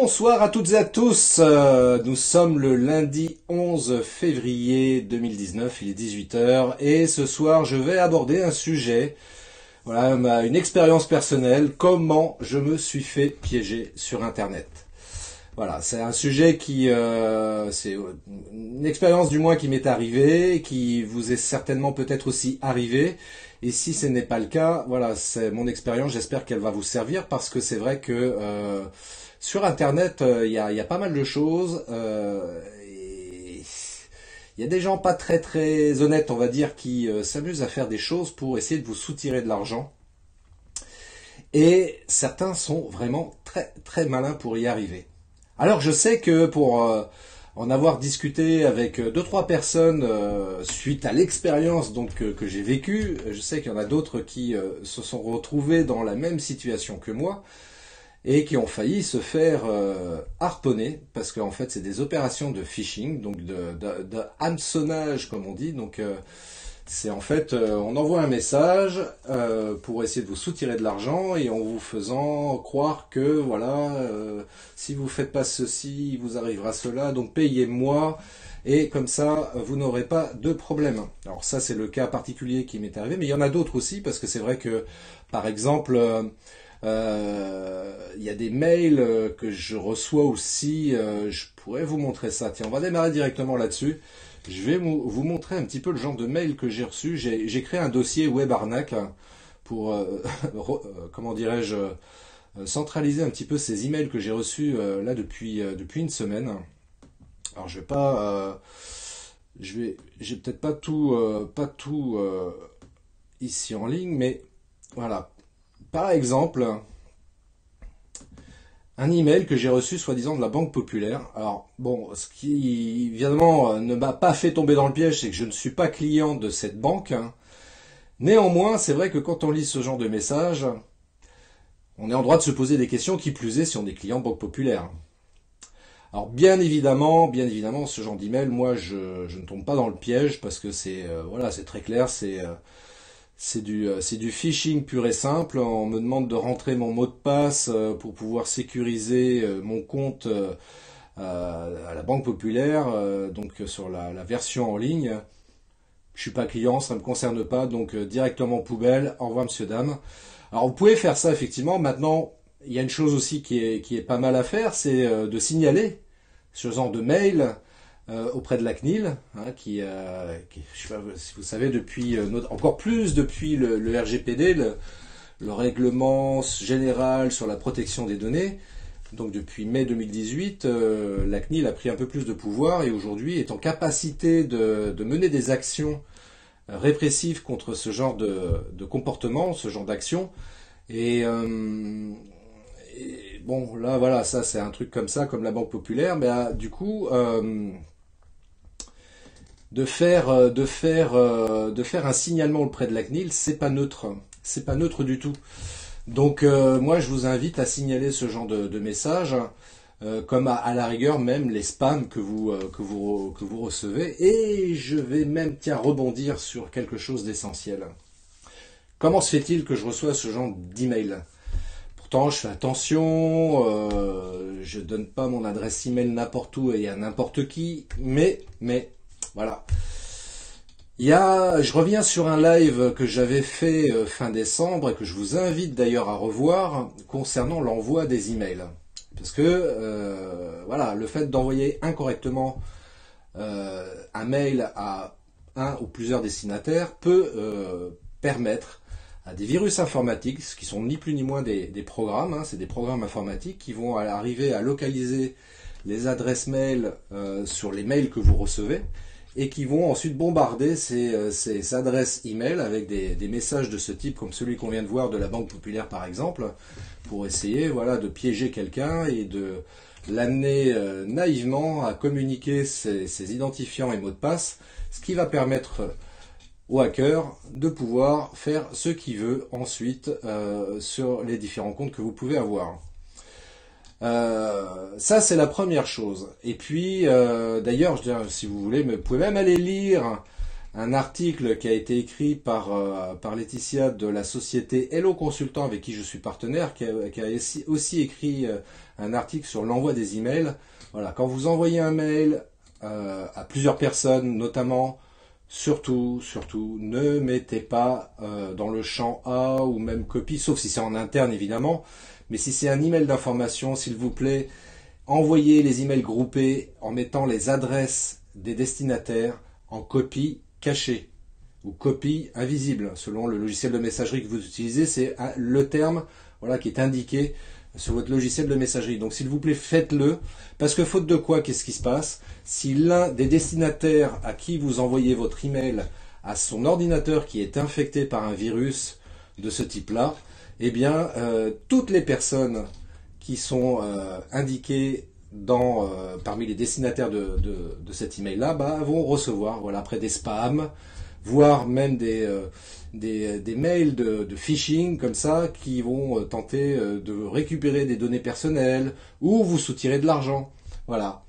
Bonsoir à toutes et à tous, nous sommes le lundi 11 février 2019, il est 18 heures et ce soir je vais aborder un sujet, voilà, une expérience personnelle, comment je me suis fait piéger sur Internet. Voilà, c'est un sujet c'est une expérience du moins qui m'est arrivée, qui vous est certainement peut-être aussi arrivée. Et si ce n'est pas le cas, voilà, c'est mon expérience, j'espère qu'elle va vous servir parce que c'est vrai que sur Internet, il y a pas mal de choses. Et il y a des gens pas très très honnêtes, on va dire, qui s'amusent à faire des choses pour essayer de vous soutirer de l'argent. Et certains sont vraiment très très malins pour y arriver. Alors je sais que pour en avoir discuté avec deux trois personnes suite à l'expérience donc que j'ai vécue, je sais qu'il y en a d'autres qui se sont retrouvés dans la même situation que moi et qui ont failli se faire harponner parce qu'en fait c'est des opérations de phishing, donc de hameçonnage comme on dit. Donc c'est en fait, on envoie un message pour essayer de vous soutirer de l'argent et en vous faisant croire que voilà, si vous faites pas ceci, il vous arrivera cela, donc payez-moi et comme ça vous n'aurez pas de problème. Alors ça c'est le cas particulier qui m'est arrivé, mais il y en a d'autres aussi parce que c'est vrai que par exemple il y a des mails que je reçois aussi, je pourrais vous montrer ça. Tiens, on va démarrer directement là-dessus. Je vais vous montrer un petit peu le genre de mail que j'ai reçu. J'ai créé un dossier web arnaque pour, comment dirais-je, centraliser un petit peu ces emails que j'ai reçus là depuis une semaine. Alors je vais pas, j'ai peut-être pas tout ici en ligne, mais voilà. Par exemple, un email que j'ai reçu soi-disant de la Banque Populaire. Alors bon, ce qui évidemment ne m'a pas fait tomber dans le piège, c'est que je ne suis pas client de cette banque. Néanmoins, c'est vrai que quand on lit ce genre de message, on est en droit de se poser des questions, qui plus est si on est client de Banque Populaire. Alors bien évidemment, ce genre d'email, moi je ne tombe pas dans le piège parce que c'est voilà, c'est très clair, c'est du phishing pur et simple. On me demande de rentrer mon mot de passe pour pouvoir sécuriser mon compte à la Banque Populaire, donc sur la version en ligne. Je suis pas client, ça ne me concerne pas, donc directement poubelle. Au revoir, monsieur, dame. Alors vous pouvez faire ça effectivement. Maintenant, il y a une chose aussi qui est pas mal à faire, c'est de signaler ce genre de mail auprès de la CNIL, hein, je sais pas si vous savez, depuis encore plus depuis le RGPD, le règlement général sur la protection des données. Donc depuis mai 2018, la CNIL a pris un peu plus de pouvoir et aujourd'hui est en capacité de mener des actions répressives contre ce genre de comportement, ce genre d'action. Et bon, là voilà, ça c'est un truc comme ça, comme la Banque Populaire, mais du coup de faire un signalement auprès de la CNIL, c'est pas neutre du tout. Donc moi je vous invite à signaler ce genre de messages, comme à la rigueur même les spams que vous recevez. Et je vais même rebondir sur quelque chose d'essentiel. Comment se fait-il que je reçois ce genre d'email? Pourtant je fais attention, je donne pas mon adresse email n'importe où et à n'importe qui, mais voilà. Je reviens sur un live que j'avais fait fin décembre et que je vous invite d'ailleurs à revoir concernant l'envoi des emails. Parce que voilà, le fait d'envoyer incorrectement un mail à un ou plusieurs destinataires peut permettre à des virus informatiques, qui sont ni plus ni moins des programmes, hein, c'est des programmes informatiques qui vont arriver à localiser les adresses mail sur les mails que vous recevez et qui vont ensuite bombarder ces adresses email avec des messages de ce type, comme celui qu'on vient de voir de la Banque Populaire par exemple, pour essayer voilà, de piéger quelqu'un et de l'amener naïvement à communiquer ses identifiants et mots de passe, ce qui va permettre au hacker de pouvoir faire ce qu'il veut ensuite sur les différents comptes que vous pouvez avoir. Ça c'est la première chose. Et puis d'ailleurs, si vous voulez, vous pouvez même aller lire un article qui a été écrit par Laetitia de la société Hello Consultant avec qui je suis partenaire, qui a aussi écrit un article sur l'envoi des emails. Voilà, quand vous envoyez un mail à plusieurs personnes, notamment, surtout, ne mettez pas dans le champ A ou même copie, sauf si c'est en interne évidemment. Mais si c'est un email d'information, s'il vous plaît, envoyez les emails groupés en mettant les adresses des destinataires en copie cachée ou copie invisible. Selon le logiciel de messagerie que vous utilisez, c'est le terme voilà, qui est indiqué sur votre logiciel de messagerie. Donc s'il vous plaît, faites-le, parce que faute de quoi, qu'est-ce qui se passe? Si l'un des destinataires à qui vous envoyez votre email a son ordinateur qui est infecté par un virus de ce type-là, eh bien, toutes les personnes qui sont indiquées parmi les destinataires de cet email-là vont recevoir, voilà, après des spams, voire même des mails de phishing comme ça qui vont tenter de récupérer des données personnelles ou vous soutirer de l'argent. Voilà.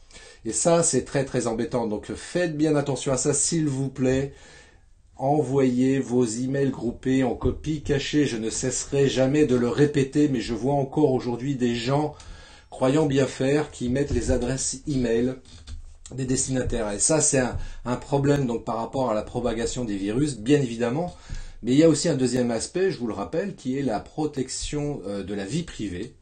Et ça, c'est très très embêtant. Donc faites bien attention à ça, s'il vous plaît. Envoyez vos emails groupés en copie cachée. Je ne cesserai jamais de le répéter, mais je vois encore aujourd'hui des gens croyant bien faire qui mettent les adresses email des destinataires. Et ça, c'est un problème donc par rapport à la propagation des virus, bien évidemment. Mais il y a aussi un deuxième aspect, je vous le rappelle, qui est la protection de la vie privée.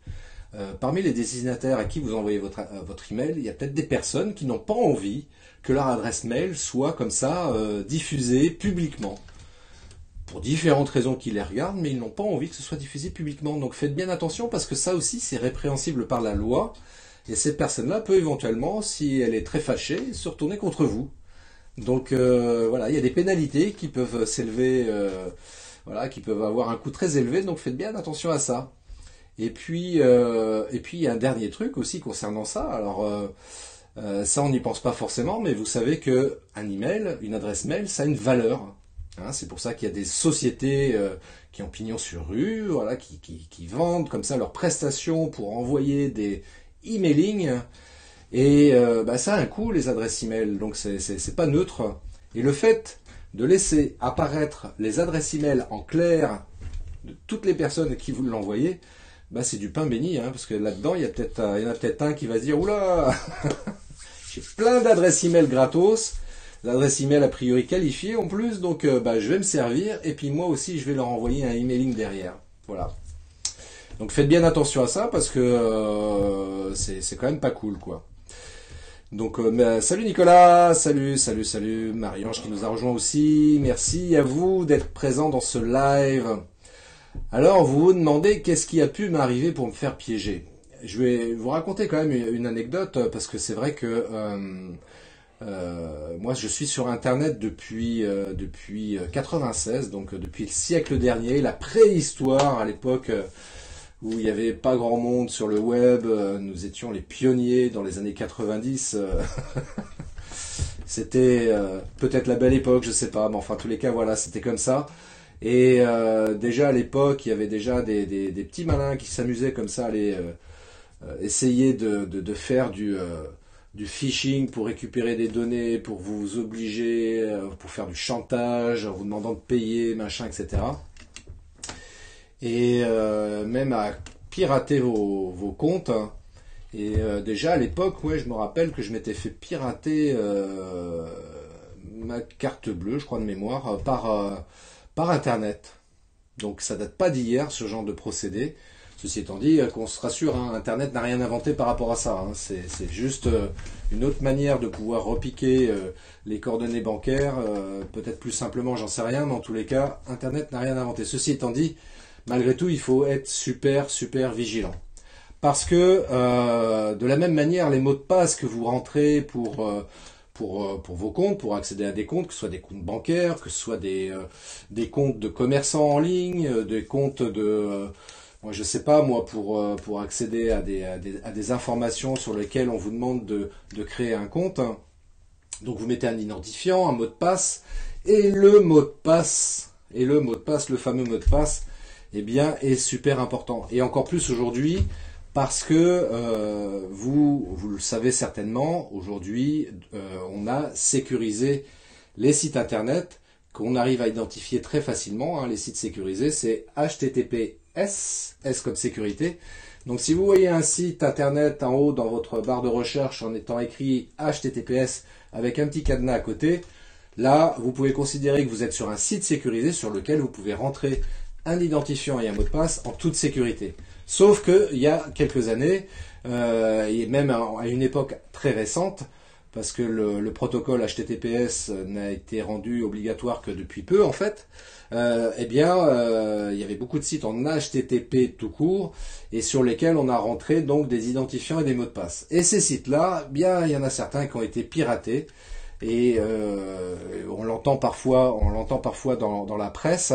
Parmi les destinataires à qui vous envoyez votre email, il y a peut-être des personnes qui n'ont pas envie que leur adresse mail soit comme ça diffusée publiquement. Pour différentes raisons qui les regardent, mais ils n'ont pas envie que ce soit diffusé publiquement. Donc faites bien attention parce que ça aussi c'est répréhensible par la loi. Et cette personne-là peut éventuellement, si elle est très fâchée, se retourner contre vous. Donc voilà, il y a des pénalités qui peuvent s'élever, voilà, qui peuvent avoir un coût très élevé. Donc faites bien attention à ça. Et puis il y a un dernier truc aussi concernant ça. Alors ça on n'y pense pas forcément, mais vous savez que un email, une adresse mail, ça a une valeur. Hein, c'est pour ça qu'il y a des sociétés qui ont pignon sur rue, voilà, qui vendent comme ça leurs prestations pour envoyer des emailing. Et ça a un coût, les adresses email, donc c'est pas neutre. Et le fait de laisser apparaître les adresses email en clair de toutes les personnes qui vous l'envoyez, c'est du pain béni, hein, parce que là-dedans, il y en a peut-être un qui va se dire, oula, j'ai plein d'adresses email gratos, l'adresse email a priori qualifiée en plus, donc je vais me servir, et puis moi aussi, je vais leur envoyer un emailing derrière. Voilà. Donc faites bien attention à ça, parce que c'est quand même pas cool, quoi. Donc salut Nicolas, salut Marie-Ange qui nous a rejoint aussi, merci à vous d'être présent dans ce live. Alors vous vous demandez qu'est-ce qui a pu m'arriver pour me faire piéger. Je vais vous raconter quand même une anecdote parce que c'est vrai que moi je suis sur internet depuis 96, donc depuis le siècle dernier, la préhistoire à l'époque où il n'y avait pas grand monde sur le web, nous étions les pionniers dans les années 90. C'était peut-être la belle époque, je sais pas, mais enfin en tous les cas voilà, c'était comme ça. Et déjà à l'époque, il y avait déjà des petits malins qui s'amusaient comme ça à aller essayer de faire du phishing pour récupérer des données, pour vous obliger, pour faire du chantage en vous demandant de payer, machin, etc. Et même à pirater vos comptes. Et déjà à l'époque, ouais, je me rappelle que je m'étais fait pirater ma carte bleue, je crois de mémoire, par Internet. Donc ça date pas d'hier, ce genre de procédé. Ceci étant dit, qu'on se rassure, hein, Internet n'a rien inventé par rapport à ça. Hein. C'est juste une autre manière de pouvoir repiquer les coordonnées bancaires. Peut-être plus simplement, j'en sais rien, mais en tous les cas, Internet n'a rien inventé. Ceci étant dit, malgré tout, il faut être super vigilant. Parce que de la même manière, les mots de passe que vous rentrez pour vos comptes, pour accéder à des comptes, que ce soit des comptes bancaires, que ce soit des comptes de commerçants en ligne, des comptes moi je sais pas moi pour accéder à des informations sur lesquelles on vous demande de créer un compte. Donc vous mettez un identifiant, un mot de passe, et le mot de passe, le fameux mot de passe, eh bien est super important. Et encore plus aujourd'hui, parce que vous le savez certainement, aujourd'hui, on a sécurisé Les sites internet qu'on arrive à identifier très facilement, les sites sécurisés, c'est HTTPS, S comme sécurité. Donc si vous voyez un site internet en haut dans votre barre de recherche en étant écrit HTTPS avec un petit cadenas à côté, là vous pouvez considérer que vous êtes sur un site sécurisé sur lequel vous pouvez rentrer un identifiant et un mot de passe en toute sécurité. Sauf que il y a quelques années, et même à une époque très récente, parce que le protocole HTTPS n'a été rendu obligatoire que depuis peu en fait, il y avait beaucoup de sites en HTTP tout court et sur lesquels on a rentré donc des identifiants et des mots de passe. Et ces sites-là, bien il y en a certains qui ont été piratés et on l'entend parfois dans la presse.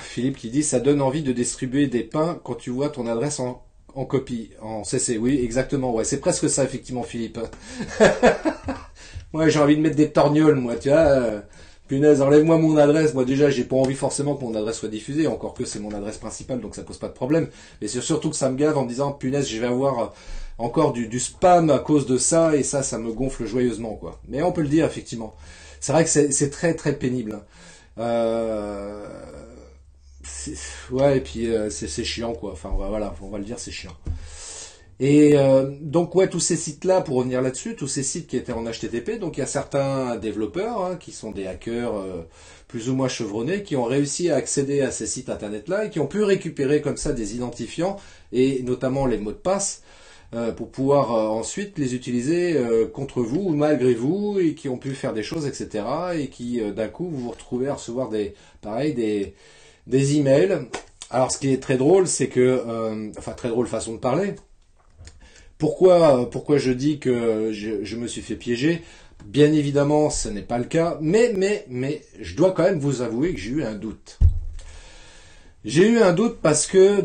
Philippe qui dit ça donne envie de distribuer des pains quand tu vois ton adresse en copie, en CC. Oui, exactement. Ouais, c'est presque ça effectivement, Philippe. Moi, j'ai envie de mettre des torgnoles, moi, tu vois. Punaise, enlève-moi mon adresse. Moi, déjà, j'ai pas envie forcément que mon adresse soit diffusée, encore que c'est mon adresse principale, donc ça pose pas de problème. Mais c'est surtout que ça me gave en me disant, punaise, je vais avoir encore du spam à cause de ça, et ça me gonfle joyeusement, quoi. Mais on peut le dire, effectivement. C'est vrai que c'est très, très pénible. Ouais, et puis c'est chiant, quoi. Enfin, voilà, on va le dire, c'est chiant. Et donc ouais, tous ces sites-là, pour revenir là-dessus, tous ces sites qui étaient en HTTP, donc il y a certains développeurs qui sont des hackers plus ou moins chevronnés, qui ont réussi à accéder à ces sites internet-là et qui ont pu récupérer comme ça des identifiants et notamment les mots de passe pour pouvoir ensuite les utiliser contre vous ou malgré vous et qui ont pu faire des choses, etc. Et qui d'un coup vous vous retrouvez à recevoir des emails. Alors ce qui est très drôle, c'est que, enfin très drôle façon de parler. Pourquoi je dis que je me suis fait piéger? Bien évidemment, ce n'est pas le cas, mais je dois quand même vous avouer que j'ai eu un doute. J'ai eu un doute parce que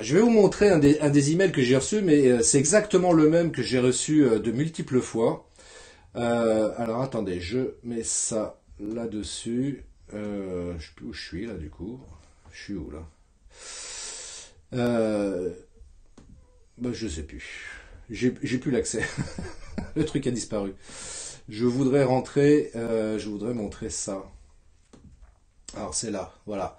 je vais vous montrer un des emails que j'ai reçu, mais c'est exactement le même que j'ai reçu de multiples fois. Alors attendez, je mets ça là-dessus. Je sais plus où je suis là du coup. Je suis où là? Je sais plus. J'ai plus l'accès. Le truc a disparu. Je voudrais montrer ça. Alors c'est là, voilà.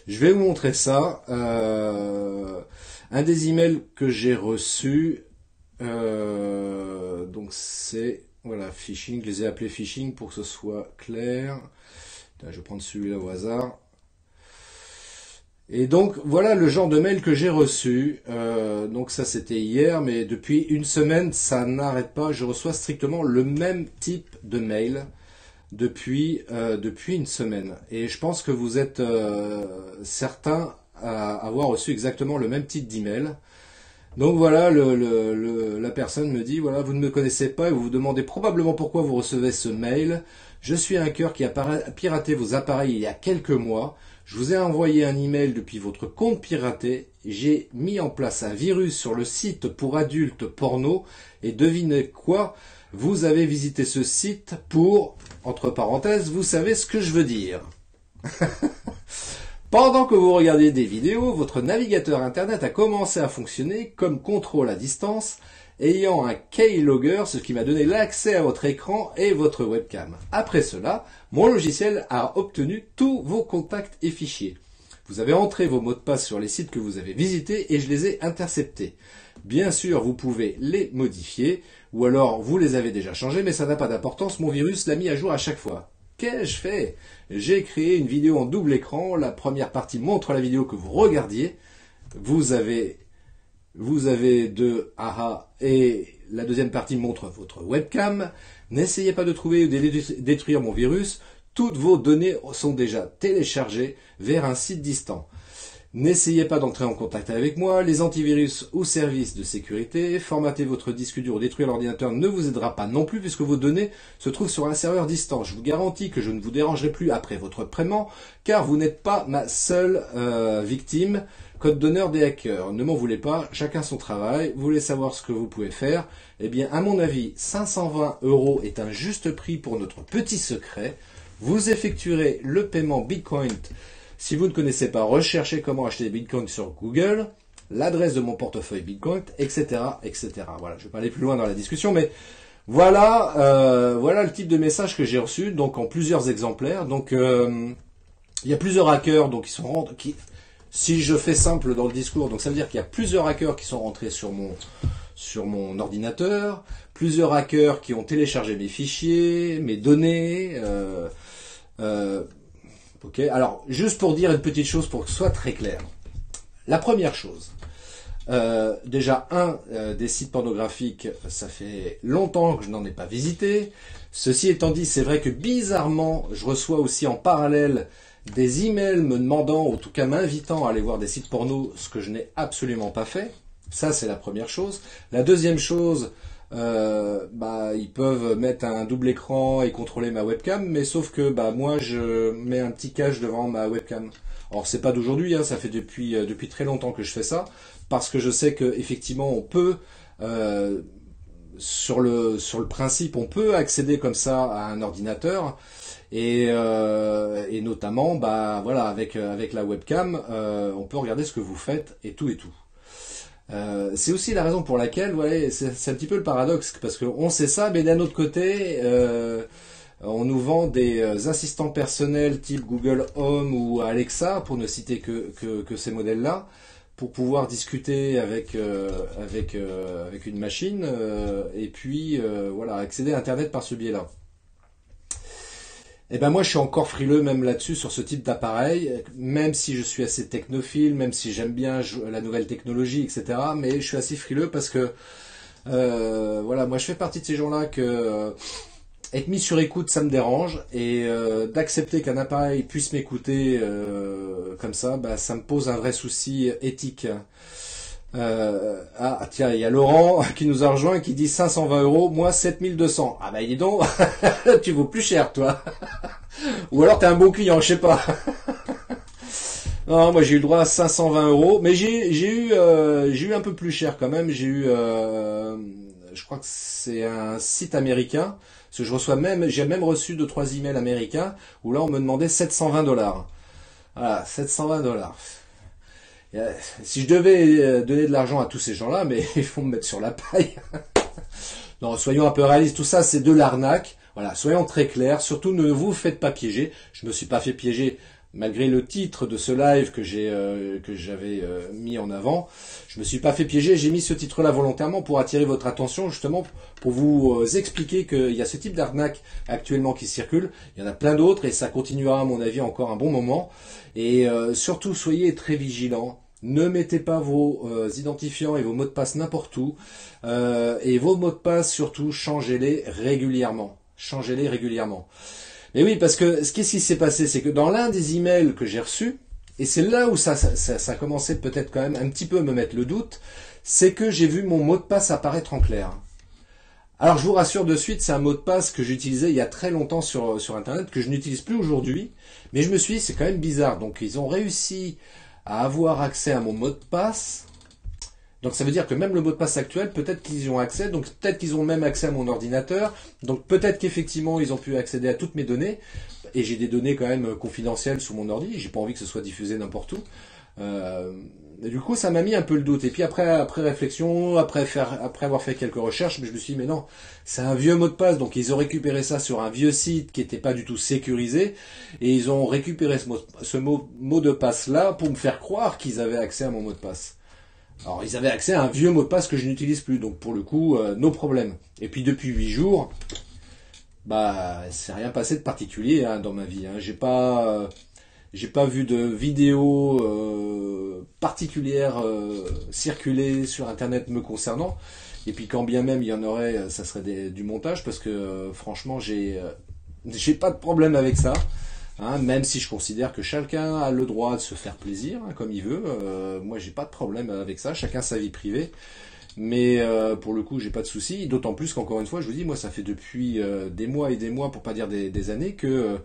Je vais vous montrer ça. Un des emails que j'ai reçu. Donc c'est voilà phishing. Je les ai appelés phishing pour que ce soit clair. Je vais prendre celui-là au hasard. Et donc voilà le genre de mail que j'ai reçu. Donc ça c'était hier, mais depuis une semaine ça n'arrête pas. Je reçois strictement le même type de mail depuis une semaine. Et je pense que vous êtes certains à avoir reçu exactement le même type d'email. Donc voilà, la personne me dit, voilà, vous ne me connaissez pas et vous vous demandez probablement pourquoi vous recevez ce mail. Je suis un hacker qui a piraté vos appareils il y a quelques mois. Je vous ai envoyé un email depuis votre compte piraté. J'ai mis en place un virus sur le site pour adultes porno. Et devinez quoi? Vous avez visité ce site pour, entre parenthèses, vous savez ce que je veux dire. Pendant que vous regardiez des vidéos, votre navigateur internet a commencé à fonctionner comme contrôle à distance, ayant un keylogger, ce qui m'a donné l'accès à votre écran et votre webcam. Après cela, mon logiciel a obtenu tous vos contacts et fichiers. Vous avez entré vos mots de passe sur les sites que vous avez visités et je les ai interceptés. Bien sûr, vous pouvez les modifier, ou alors vous les avez déjà changés, mais ça n'a pas d'importance, mon virus l'a mis à jour à chaque fois. Qu'ai-je fait? J'ai créé une vidéo en double écran. La première partie montre la vidéo que vous regardiez. Vous avez deux aha et la deuxième partie montre votre webcam. N'essayez pas de trouver ou de détruire mon virus. Toutes vos données sont déjà téléchargées vers un site distant. N'essayez pas d'entrer en contact avec moi, les antivirus ou services de sécurité, formater votre disque dur ou détruire l'ordinateur ne vous aidera pas non plus puisque vos données se trouvent sur un serveur distant. Je vous garantis que je ne vous dérangerai plus après votre paiement car vous n'êtes pas ma seule victime, code d'honneur des hackers. Ne m'en voulez pas, chacun son travail, vous voulez savoir ce que vous pouvez faire? Eh bien, à mon avis, 520 € est un juste prix pour notre petit secret. Vous effectuerez le paiement Bitcoin. Si vous ne connaissez pas, recherchez comment acheter des bitcoins sur Google, l'adresse de mon portefeuille Bitcoin, etc., etc. Voilà, je ne vais pas aller plus loin dans la discussion, mais Voilà, voilà le type de message que j'ai reçu, donc en plusieurs exemplaires. Donc il y a plusieurs hackers, donc si je fais simple dans le discours, donc ça veut dire qu'il y a plusieurs hackers qui sont rentrés sur mon ordinateur, plusieurs hackers qui ont téléchargé mes fichiers, mes données. Ok, alors juste pour dire une petite chose pour que ce soit très clair. La première chose, déjà des sites pornographiques, ça fait longtemps que je n'en ai pas visité. Ceci étant dit, c'est vrai que bizarrement, je reçois aussi en parallèle des emails me demandant, ou en tout cas m'invitant à aller voir des sites porno, ce que je n'ai absolument pas fait. Ça, c'est la première chose. La deuxième chose, ils peuvent mettre un double écran et contrôler ma webcam, mais sauf que moi, je mets un petit cache devant ma webcam. Alors, c'est pas d'aujourd'hui, hein, ça fait depuis très longtemps que je fais ça, parce que je sais que effectivement, on peut sur le principe, on peut accéder comme ça à un ordinateur. Et notamment, voilà, avec la webcam, on peut regarder ce que vous faites et tout et tout. C'est aussi la raison pour laquelle, ouais, c'est un petit peu le paradoxe, parce qu'on sait ça, mais d'un autre côté, on nous vend des assistants personnels type Google Home ou Alexa, pour ne citer que ces modèles-là, pour pouvoir discuter avec une machine, et puis voilà, accéder à Internet par ce biais-là. Eh ben moi je suis encore frileux même là-dessus sur ce type d'appareil, même si je suis assez technophile, même si j'aime bien la nouvelle technologie, etc. Mais je suis assez frileux parce que voilà, moi je fais partie de ces gens-là que être mis sur écoute ça me dérange et d'accepter qu'un appareil puisse m'écouter comme ça, ça me pose un vrai souci éthique. Tiens, il y a Laurent qui nous a rejoint qui dit 520 €, moi 7200. Ah dis donc, tu vaux plus cher toi. Ou alors t'es un bon client, je sais pas. Non, moi j'ai eu le droit à 520 €, mais j'ai eu un peu plus cher quand même. Je crois que c'est un site américain, parce que j'ai même reçu 2-3 emails américains où là on me demandait 720 $. Voilà, 720 $. Si je devais donner de l'argent à tous ces gens-là, mais ils vont me mettre sur la paille. Non, soyons un peu réalistes, tout ça c'est de l'arnaque. Voilà, soyons très clairs, surtout ne vous faites pas piéger. Je me suis pas fait piéger malgré le titre de ce live que j'avais mis en avant. Je me suis pas fait piéger, j'ai mis ce titre-là volontairement pour attirer votre attention, justement pour vous expliquer qu'il y a ce type d'arnaque actuellement qui circule. Il y en a plein d'autres et ça continuera à mon avis encore un bon moment. Et surtout, soyez très vigilants. Ne mettez pas vos identifiants et vos mots de passe n'importe où. Et vos mots de passe, surtout, changez-les régulièrement. Changez-les régulièrement. Mais oui, parce que qu'est-ce qui s'est passé, c'est que dans l'un des emails que j'ai reçus, et c'est là où ça a commencé peut-être quand même un petit peu à me mettre le doute, c'est que j'ai vu mon mot de passe apparaître en clair. Alors je vous rassure de suite, c'est un mot de passe que j'utilisais il y a très longtemps sur Internet, que je n'utilise plus aujourd'hui, mais je me suis dit c'est quand même bizarre. Donc ils ont réussi à avoir accès à mon mot de passe. Donc ça veut dire que même le mot de passe actuel, peut-être qu'ils y ont accès, donc peut-être qu'ils ont même accès à mon ordinateur, donc peut-être qu'effectivement ils ont pu accéder à toutes mes données, et j'ai des données quand même confidentielles sous mon ordi, j'ai pas envie que ce soit diffusé n'importe où. Et du coup ça m'a mis un peu le doute, et puis après réflexion, après avoir fait quelques recherches, je me suis dit mais non, c'est un vieux mot de passe, donc ils ont récupéré ça sur un vieux site qui n'était pas du tout sécurisé, et ils ont récupéré ce mot de passe là pour me faire croire qu'ils avaient accès à mon mot de passe. Alors ils avaient accès à un vieux mot de passe que je n'utilise plus, donc pour le coup, no problème. Et puis depuis 8 jours, c'est rien passé de particulier dans ma vie. J'ai pas vu de vidéo particulière circuler sur Internet me concernant. Et puis quand bien même il y en aurait, ça serait du montage parce que franchement j'ai pas de problème avec ça. Même si je considère que chacun a le droit de se faire plaisir comme il veut, moi j'ai pas de problème avec ça, chacun sa vie privée, mais pour le coup j'ai pas de souci, d'autant plus qu'encore une fois je vous dis, moi ça fait depuis des mois et des mois, pour pas dire des années, que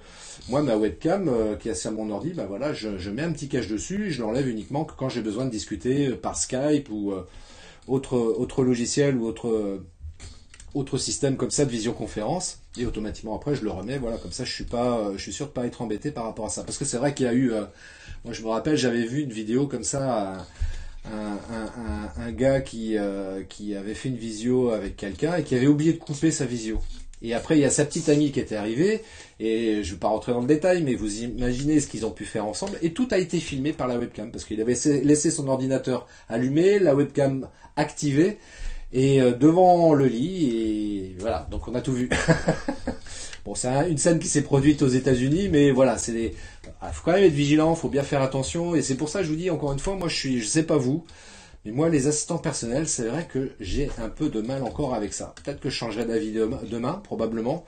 moi ma webcam qui est sur mon ordi, voilà, je mets un petit cache dessus, et je l'enlève uniquement que quand j'ai besoin de discuter par Skype ou autre logiciel ou autre système comme ça de visioconférence, et automatiquement après je le remets, voilà, comme ça je suis sûr de pas être embêté par rapport à ça, parce que c'est vrai qu'il y a eu moi je me rappelle, j'avais vu une vidéo comme ça un gars qui avait fait une visio avec quelqu'un et qui avait oublié de couper sa visio. Et après, il y a sa petite amie qui était arrivée, et je ne vais pas rentrer dans le détail, mais vous imaginez ce qu'ils ont pu faire ensemble, et tout a été filmé par la webcam, parce qu'il avait laissé son ordinateur allumé, la webcam activée, et devant le lit, et voilà, donc on a tout vu. Bon, c'est une scène qui s'est produite aux États-Unis, mais voilà, faut quand même être vigilant, faut bien faire attention, et c'est pour ça que je vous dis encore une fois, moi je sais pas vous, mais moi les assistants personnels, c'est vrai que j'ai un peu de mal encore avec ça. Peut-être que je changerai d'avis demain, probablement,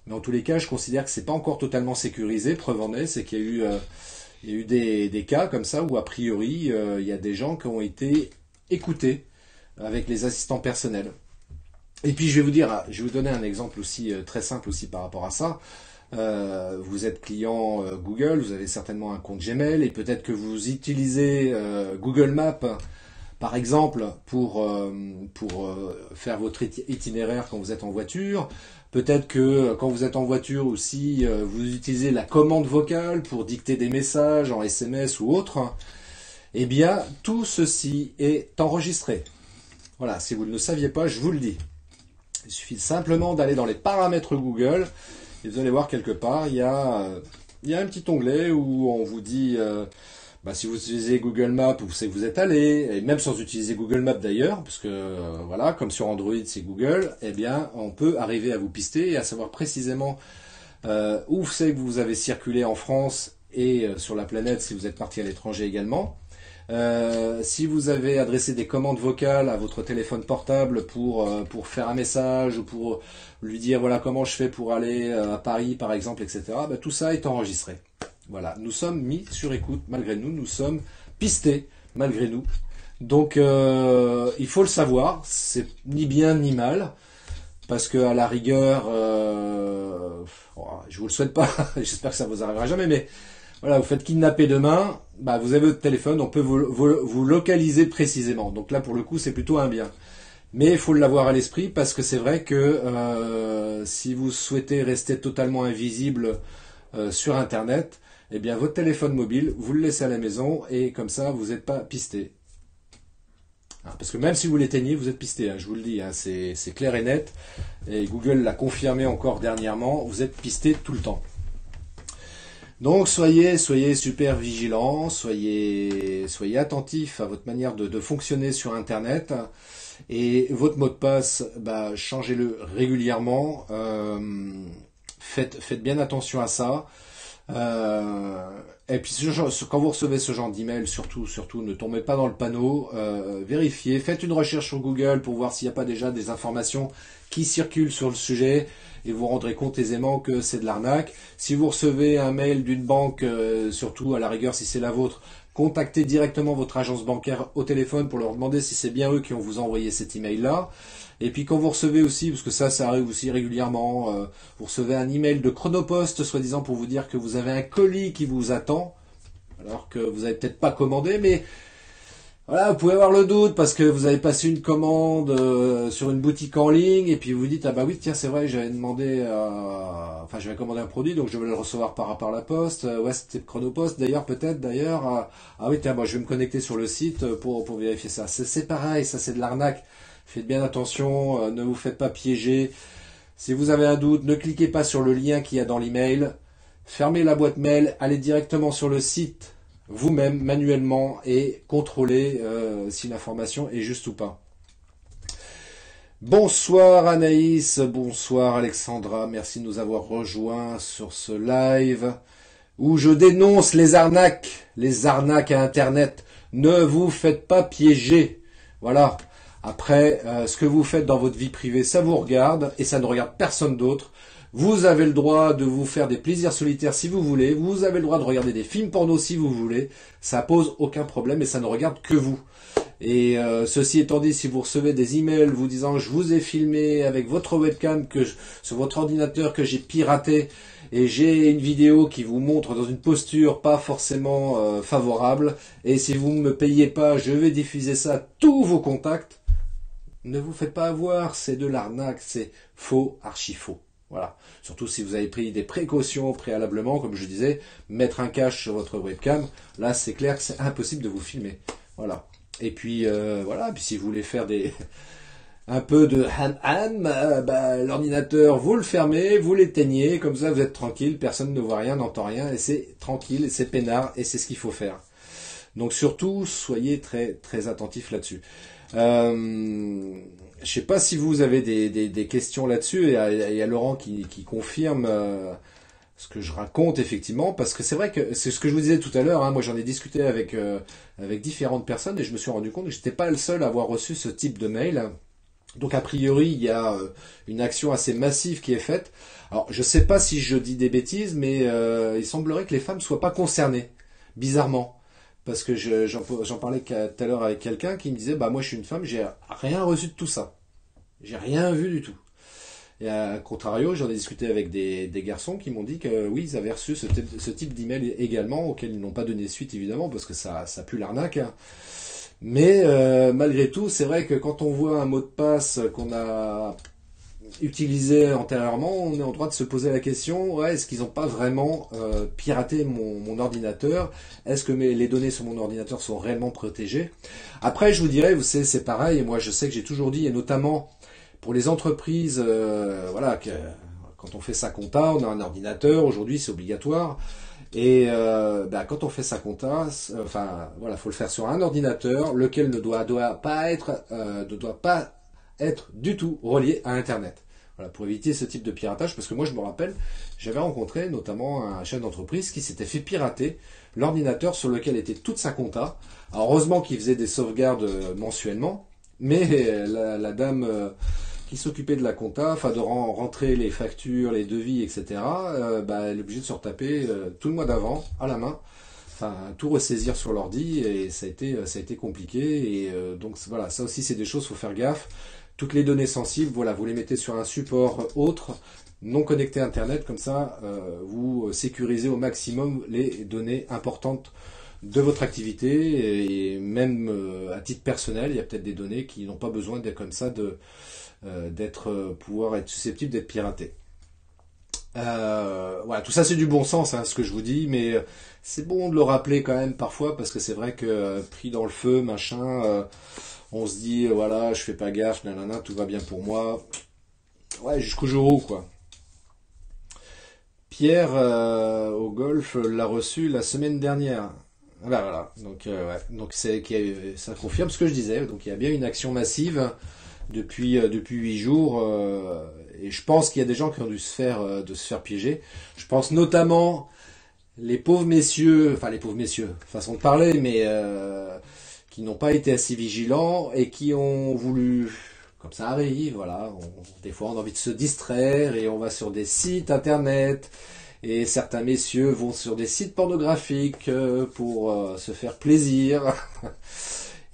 mais en tous les cas, je considère que c'est pas encore totalement sécurisé. Preuve en est, c'est qu'il y a eu des cas comme ça où a priori il y a des gens qui ont été écoutés avec les assistants personnels. Et puis je vais vous donner un exemple aussi très simple aussi par rapport à ça. Vous êtes client Google, vous avez certainement un compte Gmail et peut-être que vous utilisez Google Maps par exemple pour faire votre itinéraire quand vous êtes en voiture. Peut-être que quand vous êtes en voiture aussi, vous utilisez la commande vocale pour dicter des messages en SMS ou autre. Eh bien, tout ceci est enregistré. Voilà, si vous ne le saviez pas, je vous le dis. Il suffit simplement d'aller dans les paramètres Google et vous allez voir quelque part, il y a un petit onglet où on vous dit, si vous utilisez Google Maps, vous savez que vous êtes allé, et même sans utiliser Google Maps d'ailleurs, parce que voilà, comme sur Android c'est Google, eh bien on peut arriver à vous pister et à savoir précisément où c'est que vous avez circulé en France et sur la planète si vous êtes parti à l'étranger également. Si vous avez adressé des commandes vocales à votre téléphone portable pour faire un message ou pour lui dire voilà comment je fais pour aller à Paris par exemple, etc. Tout ça est enregistré. Voilà, nous sommes mis sur écoute malgré nous, nous sommes pistés malgré nous. Donc il faut le savoir, c'est ni bien ni mal. Parce que à la rigueur, je vous le souhaite pas, j'espère que ça vous arrivera jamais, mais voilà, vous faites kidnapper demain, vous avez votre téléphone, on peut vous localiser précisément. Donc là, pour le coup, c'est plutôt un bien. Mais il faut l'avoir à l'esprit parce que c'est vrai que si vous souhaitez rester totalement invisible sur Internet, eh bien votre téléphone mobile, vous le laissez à la maison et comme ça, vous n'êtes pas pisté. Parce que même si vous l'éteignez, vous êtes pisté, je vous le dis, c'est clair et net. Et Google l'a confirmé encore dernièrement, vous êtes pisté tout le temps. Donc soyez super vigilants, soyez attentifs à votre manière de fonctionner sur Internet et votre mot de passe, changez-le régulièrement. Faites bien attention à ça. Et puis quand vous recevez ce genre d'email, surtout ne tombez pas dans le panneau. Vérifiez, faites une recherche sur Google pour voir s'il n'y a pas déjà des informations qui circulent sur le sujet. Et vous vous rendrez compte aisément que c'est de l'arnaque. Si vous recevez un mail d'une banque, surtout à la rigueur si c'est la vôtre, contactez directement votre agence bancaire au téléphone pour leur demander si c'est bien eux qui ont vous envoyé cet email-là. Et puis quand vous recevez aussi, parce que ça arrive aussi régulièrement, vous recevez un email de Chronopost, soi-disant pour vous dire que vous avez un colis qui vous attend, alors que vous n'avez peut-être pas commandé, mais voilà, vous pouvez avoir le doute parce que vous avez passé une commande sur une boutique en ligne et puis vous vous dites oui tiens c'est vrai j'avais demandé j'avais commandé un produit donc je vais le recevoir par la poste. Ouais c'était Chronopost d'ailleurs oui tiens je vais me connecter sur le site pour vérifier ça. C'est pareil, ça c'est de l'arnaque. Faites bien attention, ne vous faites pas piéger. Si vous avez un doute, ne cliquez pas sur le lien qu'il y a dans l'email. Fermez la boîte mail, allez directement sur le site vous-même manuellement et contrôlez si l'information est juste ou pas. Bonsoir Anaïs, bonsoir Alexandra, merci de nous avoir rejoints sur ce live où je dénonce les arnaques à Internet. Ne vous faites pas piéger. Voilà. Après, ce que vous faites dans votre vie privée, ça vous regarde et ça ne regarde personne d'autre. Vous avez le droit de vous faire des plaisirs solitaires si vous voulez. Vous avez le droit de regarder des films porno si vous voulez. Ça pose aucun problème et ça ne regarde que vous. Et ceci étant dit, si vous recevez des emails vous disant je vous ai filmé avec votre webcam sur votre ordinateur que j'ai piraté et j'ai une vidéo qui vous montre dans une posture pas forcément favorable et si vous ne me payez pas, je vais diffuser ça à tous vos contacts. Ne vous faites pas avoir, c'est de l'arnaque, c'est faux, archi faux. Voilà. Surtout si vous avez pris des précautions préalablement, comme je disais, mettre un cache sur votre webcam, là c'est clair que c'est impossible de vous filmer. Voilà. Et puis voilà, puis si vous voulez faire des un peu de ham-ham, l'ordinateur, vous le fermez, vous l'éteignez, comme ça vous êtes tranquille, personne ne voit rien, n'entend rien, et c'est tranquille, et c'est peinard, et c'est ce qu'il faut faire. Donc surtout, soyez très très attentifs là-dessus. Je sais pas si vous avez des questions là-dessus, et il y a Laurent qui confirme ce que je raconte effectivement, parce que c'est vrai que c'est ce que je vous disais tout à l'heure, hein, moi j'en ai discuté avec différentes personnes, et je me suis rendu compte que j'étais pas le seul à avoir reçu ce type de mail. Donc a priori, il y a une action assez massive qui est faite. Alors je sais pas si je dis des bêtises, mais il semblerait que les femmes soient pas concernées, bizarrement. Parce que j'en parlais tout à l'heure avec quelqu'un qui me disait, bah moi je suis une femme, j'ai rien reçu de tout ça. J'ai rien vu du tout. Et à contrario, j'en ai discuté avec des garçons qui m'ont dit que oui, ils avaient reçu ce type d'email également, auquel ils n'ont pas donné suite évidemment, parce que ça pue l'arnaque, hein. Mais malgré tout, c'est vrai que quand on voit un mot de passe qu'on a utilisé antérieurement, on est en droit de se poser la question, ouais, est-ce qu'ils n'ont pas vraiment piraté mon ordinateur? Est-ce que les données sur mon ordinateur sont réellement protégées? Après, je vous dirais, vous savez, c'est pareil, et moi je sais que j'ai toujours dit, et notamment pour les entreprises, voilà, quand on fait sa compta, on a un ordinateur, aujourd'hui c'est obligatoire. Et quand on fait sa compta, enfin voilà, faut le faire sur un ordinateur, lequel ne doit pas être du tout relié à Internet. Voilà, pour éviter ce type de piratage, parce que moi je me rappelle, j'avais rencontré notamment un chef d'entreprise qui s'était fait pirater l'ordinateur sur lequel était toute sa compta. Alors heureusement qu'il faisait des sauvegardes mensuellement, mais la dame qui s'occupait de la compta, enfin de rentrer les factures, les devis, etc., elle est obligée de se retaper tout le mois d'avant, à la main, enfin tout ressaisir sur l'ordi, et ça a été compliqué, et donc voilà, ça aussi c'est des choses, faut faire gaffe. Toutes les données sensibles, voilà, vous les mettez sur un support autre, non connecté à Internet, comme ça vous sécurisez au maximum les données importantes de votre activité, et même à titre personnel, il y a peut-être des données qui n'ont pas besoin d'être comme ça, pouvoir être susceptibles d'être piratées. Voilà, tout ça c'est du bon sens, hein, ce que je vous dis, mais c'est bon de le rappeler quand même parfois, parce que c'est vrai que pris dans le feu, machin, on se dit voilà, je fais pas gaffe, nanana, tout va bien pour moi. Ouais, jusqu'au jour où, quoi. Pierre au golf l'a reçu la semaine dernière. Ah bah voilà, donc ouais, donc ça confirme ce que je disais. Donc il y a bien une action massive depuis 8 jours, et je pense qu'il y a des gens qui ont dû de se faire piéger. Je pense notamment les pauvres messieurs, enfin les pauvres messieurs, façon de parler, mais qui n'ont pas été assez vigilants et qui ont voulu, comme ça arrive, voilà, des fois on a envie de se distraire et on va sur des sites internet, et certains messieurs vont sur des sites pornographiques pour se faire plaisir.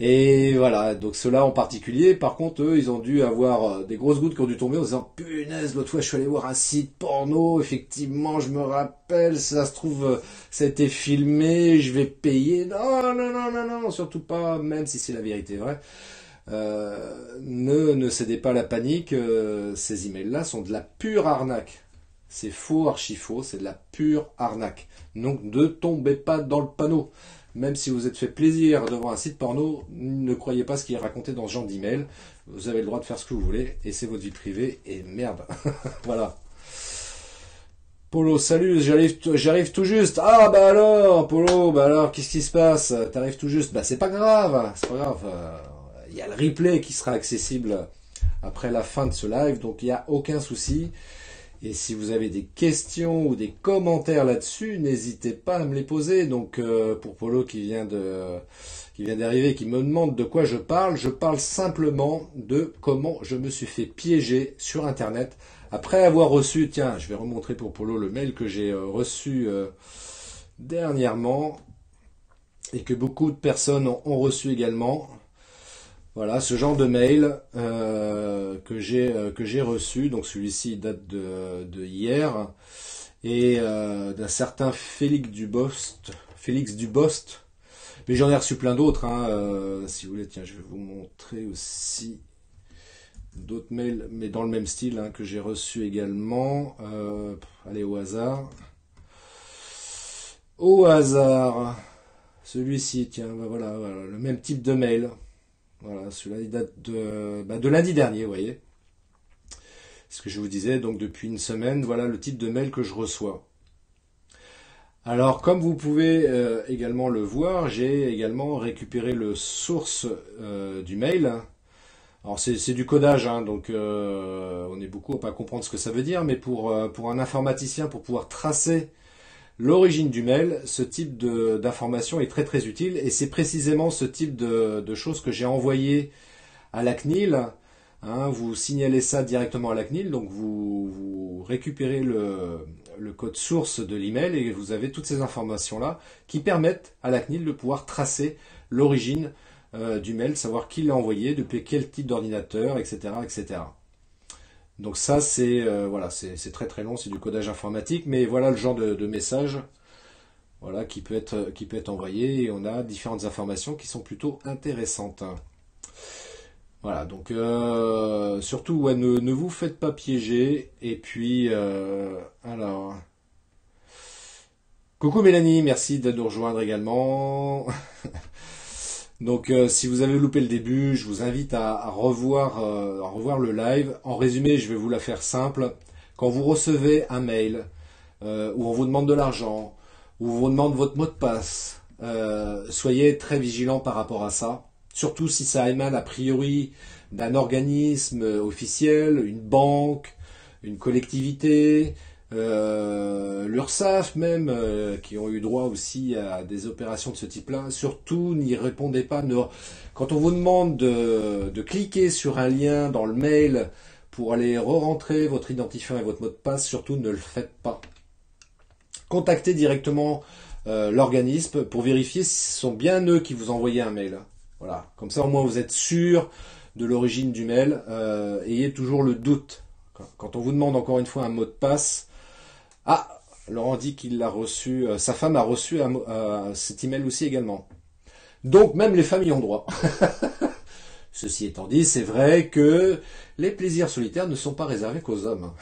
Et voilà, donc ceux-là en particulier, par contre, eux, ils ont dû avoir des grosses gouttes qui ont dû tomber en disant, punaise, l'autre fois je suis allé voir un site porno, effectivement, je me rappelle, ça se trouve, ça a été filmé, je vais payer. Non, non, non, non, non, surtout pas, même si c'est la vérité vraie. Ne cédez pas à la panique, ces emails-là sont de la pure arnaque. C'est faux, archi faux, c'est de la pure arnaque. Donc ne tombez pas dans le panneau. Même si vous êtes fait plaisir devant un site porno, ne croyez pas ce qui est raconté dans ce genre d'email. Vous avez le droit de faire ce que vous voulez, et c'est votre vie privée, et merde. Voilà. Polo, salut, j'arrive tout juste. Ah bah alors, Polo, bah alors, qu'est-ce qui se passe? T'arrives tout juste. Bah c'est pas grave, c'est pas grave. Il y a le replay qui sera accessible après la fin de ce live, donc il n'y a aucun souci. Et si vous avez des questions ou des commentaires là-dessus, n'hésitez pas à me les poser. Donc pour Polo qui vient d'arriver, qui me demande de quoi je parle simplement de comment je me suis fait piéger sur Internet après avoir reçu, tiens, je vais remontrer pour Polo le mail que j'ai reçu dernièrement et que beaucoup de personnes ont reçu également. Voilà, ce genre de mail que j'ai reçu, donc celui-ci date de hier, et d'un certain Félix Dubost, mais j'en ai reçu plein d'autres, hein, si vous voulez, tiens, je vais vous montrer aussi d'autres mails, mais dans le même style, hein, que j'ai reçu également. Allez, au hasard. Celui-ci, tiens, bah voilà, le même type de mail. Voilà, celui-là, il date de lundi dernier, vous voyez. Ce que je vous disais, donc depuis une semaine, voilà le type de mail que je reçois. Alors, comme vous pouvez également le voir, j'ai également récupéré le source du mail. Alors, c'est du codage, hein, donc on est beaucoup à pas comprendre ce que ça veut dire, mais pour un informaticien, pour pouvoir tracer l'origine du mail, ce type d'information est très très utile, et c'est précisément ce type de choses que j'ai envoyé à la CNIL. Hein, vous signalez ça directement à la CNIL, donc vous récupérez le code source de l'email et vous avez toutes ces informations-là qui permettent à la CNIL de pouvoir tracer l'origine du mail, savoir qui l'a envoyé, depuis quel type d'ordinateur, etc., etc. Donc ça, voilà, c'est très très long, c'est du codage informatique, mais voilà le genre de message, voilà, qui peut être envoyé, et on a différentes informations qui sont plutôt intéressantes. Voilà, donc surtout, ouais, ne vous faites pas piéger. Et puis, alors, coucou Mélanie, merci de nous rejoindre également. Donc, si vous avez loupé le début, je vous invite à revoir le live. En résumé, je vais vous la faire simple. Quand vous recevez un mail où on vous demande de l'argent, où on vous demande votre mot de passe, soyez très vigilant par rapport à ça. Surtout si ça émane a priori d'un organisme officiel, une banque, une collectivité, l'URSSAF même, qui ont eu droit aussi à des opérations de ce type-là. Surtout, n'y répondez pas. Quand on vous demande de cliquer sur un lien dans le mail pour aller re-rentrer votre identifiant et votre mot de passe, surtout ne le faites pas. Contactez directement l'organisme pour vérifier si ce sont bien eux qui vous envoyaient un mail. Voilà, comme ça au moins vous êtes sûr de l'origine du mail. Ayez toujours le doute. Quand on vous demande encore une fois un mot de passe, ah, Laurent dit qu'il l'a reçu, sa femme a reçu cet email aussi également. Donc même les familles ont droit. Ceci étant dit, c'est vrai que les plaisirs solitaires ne sont pas réservés qu'aux hommes.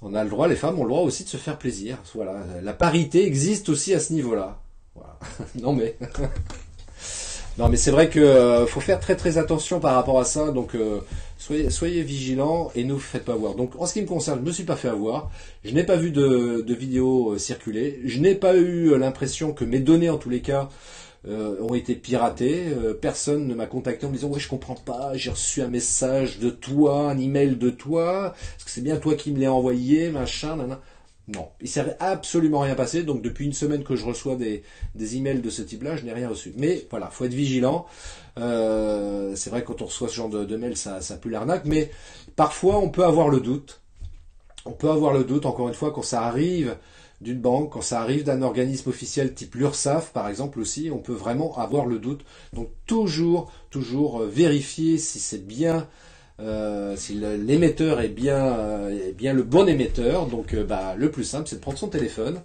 On a le droit, les femmes ont le droit aussi de se faire plaisir. Voilà, la parité existe aussi à ce niveau-là. Voilà. Non mais... Non, mais c'est vrai que faut faire très très attention par rapport à ça, donc soyez vigilants et ne vous faites pas avoir. Donc en ce qui me concerne, je ne me suis pas fait avoir, je n'ai pas vu de vidéo circuler, je n'ai pas eu l'impression que mes données en tous les cas ont été piratées, personne ne m'a contacté en me disant ouais je comprends pas, j'ai reçu un message de toi, un email de toi, est-ce que c'est bien toi qui me l'as envoyé, machin, nanana. Non, il s'est absolument rien passé, donc depuis une semaine que je reçois des emails de ce type-là, je n'ai rien reçu. Mais voilà, faut être vigilant. C'est vrai que quand on reçoit ce genre de mail, ça pue l'arnaque, mais parfois on peut avoir le doute. On peut avoir le doute, encore une fois, quand ça arrive d'une banque, quand ça arrive d'un organisme officiel type l'URSSAF, par exemple aussi, on peut vraiment avoir le doute. Donc toujours vérifier si c'est bien... si l'émetteur est bien le bon émetteur, donc le plus simple c'est de prendre son téléphone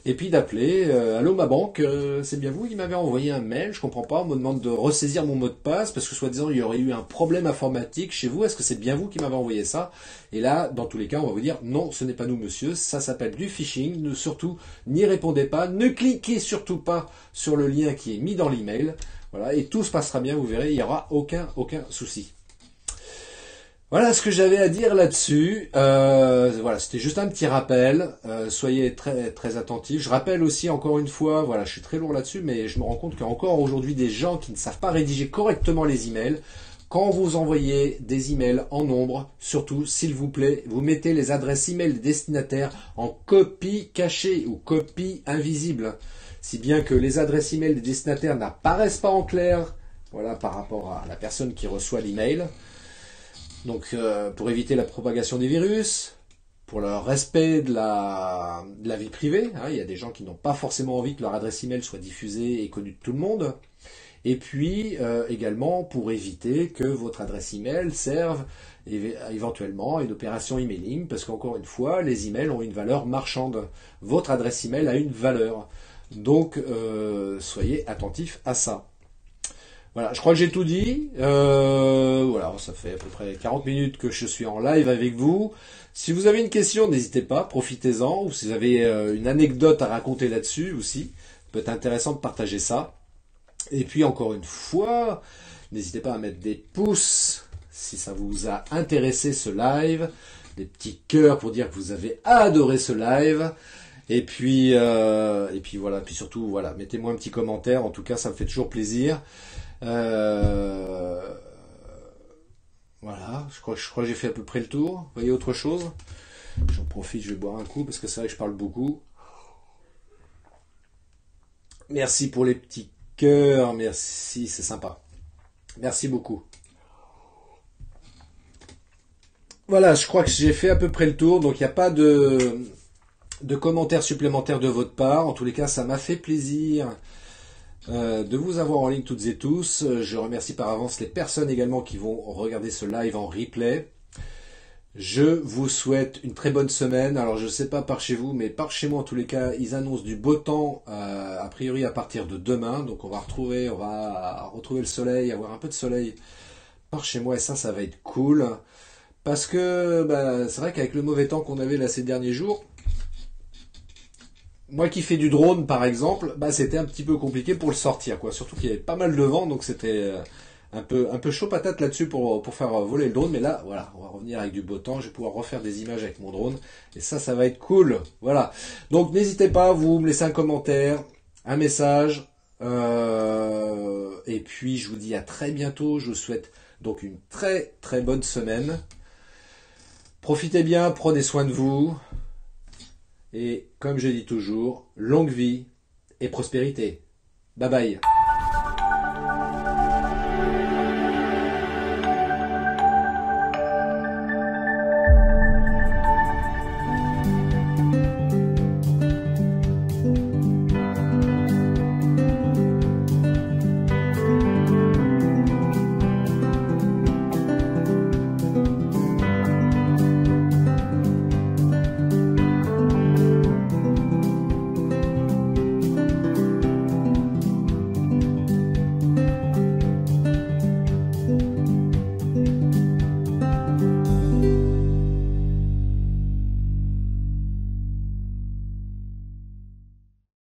et puis d'appeler allô ma banque, c'est bien vous qui m'avez envoyé un mail, je comprends pas, on me demande de ressaisir mon mot de passe parce que soi-disant il y aurait eu un problème informatique chez vous, est-ce que c'est bien vous qui m'avez envoyé ça? Et là dans tous les cas on va vous dire non, ce n'est pas nous monsieur, ça s'appelle du phishing, surtout n'y répondez pas, ne cliquez surtout pas sur le lien qui est mis dans l'email, voilà, et tout se passera bien, vous verrez, il n'y aura aucun souci. Voilà ce que j'avais à dire là-dessus. Voilà, c'était juste un petit rappel. Soyez très très attentifs. Je rappelle aussi encore une fois, voilà, je suis très lourd là-dessus, mais je me rends compte qu'il y a encore aujourd'hui des gens qui ne savent pas rédiger correctement les emails. Quand vous envoyez des emails en nombre, surtout, s'il vous plaît, vous mettez les adresses email des destinataires en copie cachée ou copie invisible, si bien que les adresses email des destinataires n'apparaissent pas en clair, voilà, par rapport à la personne qui reçoit l'email. Donc pour éviter la propagation des virus, pour le respect de la vie privée, hein, il y a des gens qui n'ont pas forcément envie que leur adresse email soit diffusée et connue de tout le monde, et puis également pour éviter que votre adresse email serve éventuellement à une opération emailing, parce qu'encore une fois, les emails ont une valeur marchande. Votre adresse email a une valeur. Donc soyez attentifs à ça. Voilà, je crois que j'ai tout dit. Voilà, ça fait à peu près 40 minutes que je suis en live avec vous. Si vous avez une question, n'hésitez pas, profitez-en. Ou si vous avez une anecdote à raconter là-dessus aussi, peut être intéressant de partager ça. Et puis encore une fois, n'hésitez pas à mettre des pouces si ça vous a intéressé ce live, des petits cœurs pour dire que vous avez adoré ce live. Et puis voilà, puis surtout voilà, mettez-moi un petit commentaire. En tout cas, ça me fait toujours plaisir. Voilà, je crois que j'ai fait à peu près le tour. Vous voyez autre chose? J'en profite, je vais boire un coup parce que c'est vrai que je parle beaucoup. Merci pour les petits cœurs, merci, c'est sympa. Merci beaucoup. Voilà, je crois que j'ai fait à peu près le tour, donc il n'y a pas de commentaires supplémentaires de votre part. En tous les cas, ça m'a fait plaisir de vous avoir en ligne toutes et tous. Je remercie par avance les personnes également qui vont regarder ce live en replay. Je vous souhaite une très bonne semaine. Alors je ne sais pas par chez vous, mais par chez moi en tous les cas, ils annoncent du beau temps a priori à partir de demain. Donc on va retrouver le soleil, avoir un peu de soleil par chez moi et ça va être cool. Parce que c'est vrai qu'avec le mauvais temps qu'on avait là ces derniers jours, moi qui fais du drone par exemple, c'était un petit peu compliqué pour le sortir, quoi. Surtout qu'il y avait pas mal de vent, donc c'était un peu chaud patate là-dessus pour faire voler le drone. Mais là, voilà, on va revenir avec du beau temps. Je vais pouvoir refaire des images avec mon drone. Et ça va être cool. Voilà. Donc n'hésitez pas, vous me laissez un commentaire, un message. Et puis je vous dis à très bientôt. Je vous souhaite donc une très très bonne semaine. Profitez bien, prenez soin de vous. Et comme je dis toujours, longue vie et prospérité. Bye bye.